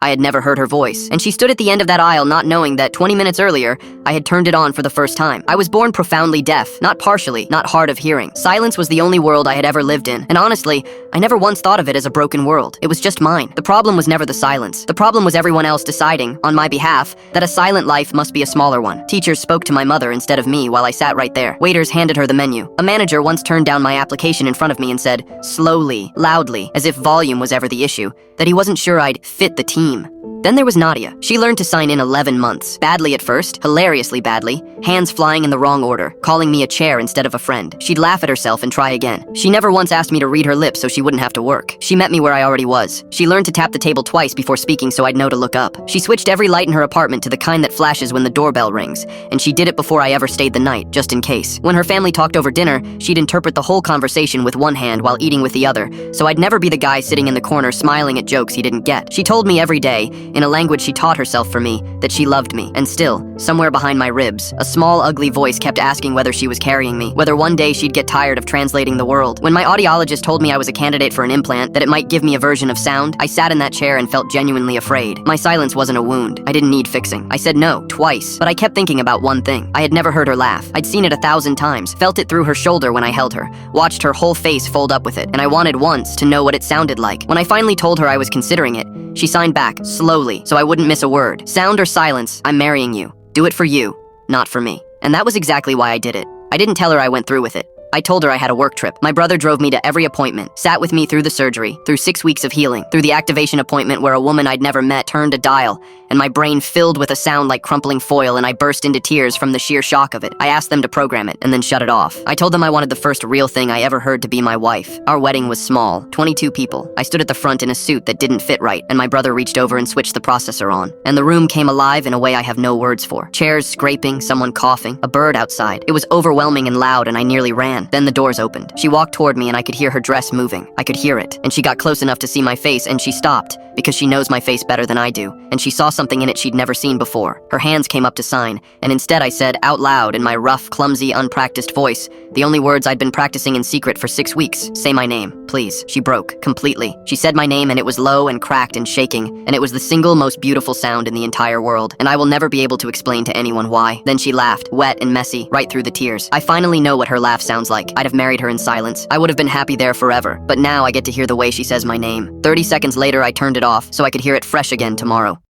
I had never heard her voice, and she stood at the end of that aisle not knowing that 20 minutes earlier, I had turned it on for the first time. I was born profoundly deaf, not partially, not hard of hearing. Silence was the only world I had ever lived in, and honestly, I never once thought of it as a broken world. It was just mine. The problem was never the silence. The problem was everyone else deciding, on my behalf, that a silent life must be a smaller one. Teachers spoke to my mother instead of me while I sat right there. Waiters handed her the menu. A manager once turned down my application in front of me and said, slowly, loudly, as if volume was ever the issue, that he wasn't sure I'd fit the team. Then there was Nadia. She learned to sign in 11 months. Badly at first, hilariously badly, hands flying in the wrong order, calling me a chair instead of a friend. She'd laugh at herself and try again. She never once asked me to read her lips so she wouldn't have to work. She met me where I already was. She learned to tap the table twice before speaking so I'd know to look up. She switched every light in her apartment to the kind that flashes when the doorbell rings, and she did it before I ever stayed the night, just in case. When her family talked over dinner, she'd interpret the whole conversation with one hand while eating with the other, so I'd never be the guy sitting in the corner smiling at jokes he didn't get. She told me every day, in a language she taught herself for me, that she loved me. And still, somewhere behind my ribs, a small ugly voice kept asking whether she was carrying me, whether one day she'd get tired of translating the world. When my audiologist told me I was a candidate for an implant, that it might give me a version of sound, I sat in that chair and felt genuinely afraid. My silence wasn't a wound. I didn't need fixing. I said no, twice, but I kept thinking about one thing. I had never heard her laugh. I'd seen it 1,000 times, felt it through her shoulder when I held her, watched her whole face fold up with it, and I wanted once to know what it sounded like. When I finally told her I was considering it, she signed back, slowly, so I wouldn't miss a word. Sound or silence, I'm marrying you. Do it for you, not for me. And that was exactly why I did it. I didn't tell her I went through with it. I told her I had a work trip. My brother drove me to every appointment, sat with me through the surgery, through 6 weeks of healing, through the activation appointment where a woman I'd never met turned a dial, and my brain filled with a sound like crumpling foil, and I burst into tears from the sheer shock of it. I asked them to program it, and then shut it off. I told them I wanted the first real thing I ever heard to be my wife. Our wedding was small, 22 people. I stood at the front in a suit that didn't fit right, and my brother reached over and switched the processor on. And the room came alive in a way I have no words for. Chairs scraping, someone coughing, a bird outside. It was overwhelming and loud, and I nearly ran. Then the doors opened. She walked toward me and I could hear her dress moving. I could hear it. And she got close enough to see my face, and she stopped, because she knows my face better than I do. And she saw something in it she'd never seen before. Her hands came up to sign, and instead I said out loud in my rough, clumsy, unpracticed voice, the only words I'd been practicing in secret for 6 weeks, say my name, please. She broke, completely. She said my name and it was low and cracked and shaking, and it was the single most beautiful sound in the entire world, and I will never be able to explain to anyone why. Then she laughed, wet and messy, right through the tears. I finally know what her laugh sounds like. I'd have married her in silence. I would have been happy there forever, but now I get to hear the way she says my name. 30 seconds later I turned it off, so I could hear it fresh again tomorrow.